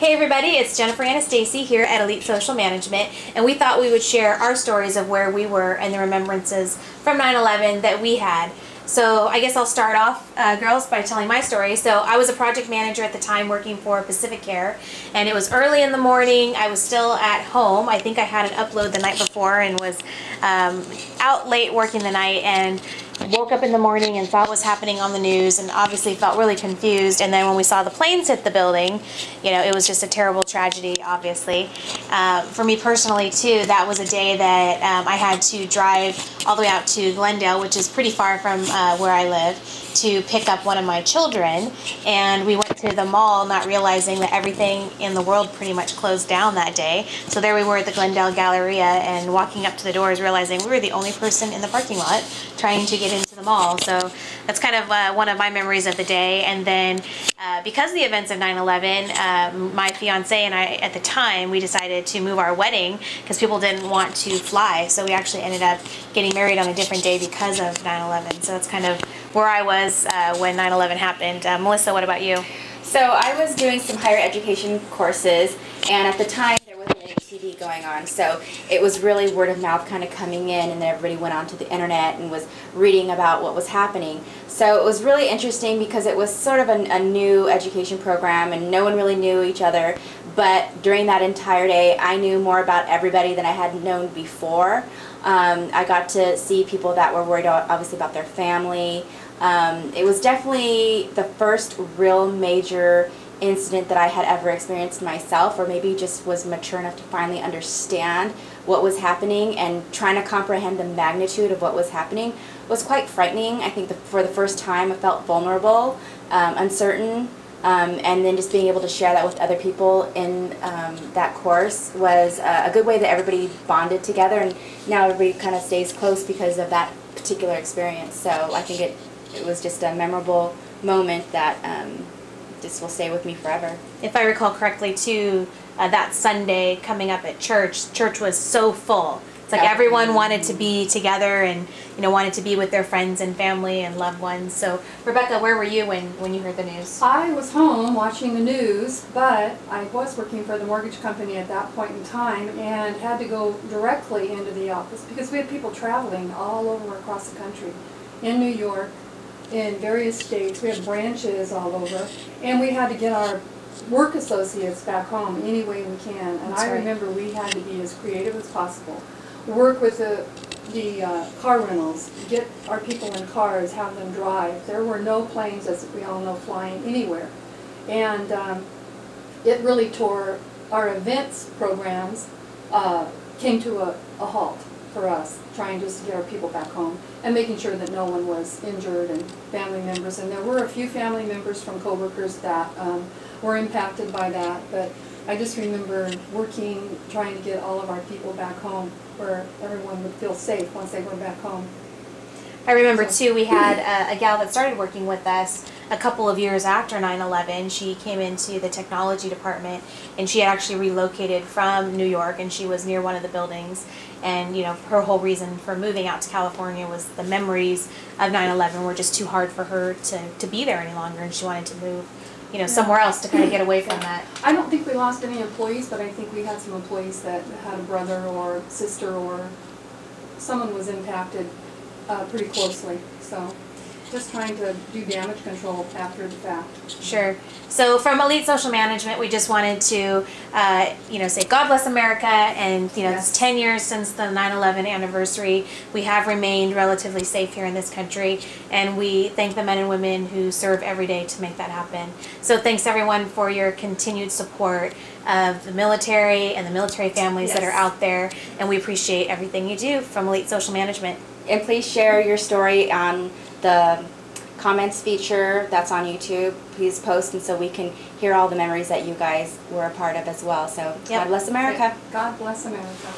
Hey everybody, it's Jennifer Anastasi here at Elite Social Management, and we thought we would share our stories of where we were and the remembrances from 9/11 that we had. So I guess I'll start off, girls, by telling my story. So I was a project manager at the time working for Pacific Care, and it was early in the morning. I was still at home. I think I had an upload the night before and was out late working the night, and woke up in the morning and saw what was happening on the news, and obviously felt really confused. And then when we saw the planes hit the building, you know, it was just a terrible tragedy, obviously. For me personally too, that was a day that I had to drive all the way out to Glendale, which is pretty far from where I live, to pick up one of my children. And we went to the mall not realizing that everything in the world pretty much closed down that day. So there we were at the Glendale Galleria, and walking up to the doors realizing we were the only person in the parking lot trying to get into the mall. So that's kind of one of my memories of the day. And then because of the events of 9/11, my fiance and I at the time, we decided to move our wedding because people didn't want to fly. So we actually ended up getting married on a different day because of 9/11. So that's kind of where I was when 9/11 happened. Melissa, what about you? So I was doing some higher education courses, and at the time there wasn't any TV going on, so it was really word of mouth kind of coming in, and then everybody went onto the internet and was reading about what was happening. So it was really interesting because it was sort of a new education program, and no one really knew each other. But during that entire day, I knew more about everybody than I had known before. I got to see people that were worried, obviously, about their family. It was definitely the first real major incident that I had ever experienced myself, or maybe just was mature enough to finally understand what was happening, and trying to comprehend the magnitude of what was happening was quite frightening. I think for the first time I felt vulnerable, uncertain, and then just being able to share that with other people in that course was a good way that everybody bonded together, and now everybody kind of stays close because of that particular experience. So I think it was just a memorable moment that just will stay with me forever. If I recall correctly too, that Sunday coming up at church was so full. It's like everyone wanted to be together and, you know, wanted to be with their friends and family and loved ones. So Rebecca, where were you when you heard the news? I was home watching the news, but I was working for the mortgage company at that point in time and had to go directly into the office because we had people traveling all over across the country, in New York, in various states. We had branches all over, and we had to get our work associates back home any way we can. And I remember we had to be as creative as possible. Work with the car rentals, get our people in cars, have them drive. There were no planes, as we all know, flying anywhere. And it really tore our events programs, came to a halt for us, trying just to get our people back home and making sure that no one was injured, and family members. And there were a few family members from coworkers that were impacted by that, but I just remember working, trying to get all of our people back home where everyone would feel safe once they went back home. I remember too, we had a gal that started working with us a couple of years after 9/11. She came into the technology department, and she had actually relocated from New York, and she was near one of the buildings. And, you know, her whole reason for moving out to California was the memories of 9/11 were just too hard for her to be there any longer, and she wanted to move, you know, somewhere else to kind of get away from that. I don't think we lost any employees, but I think we had some employees that had a brother or sister or someone was impacted pretty closely. So just trying to do damage control after the fact. Sure. So from Elite Social Management, we just wanted to, you know, say God bless America, and, you know, Yes. It's 10 years since the 9/11 anniversary. We have remained relatively safe here in this country, and we thank the men and women who serve every day to make that happen. So thanks everyone for your continued support of the military and the military families that are out there, and we appreciate everything you do from Elite Social Management. And please share your story on the comments feature that's on YouTube. Please post, and so we can hear all the memories that you guys were a part of as well. So God bless America. God bless America.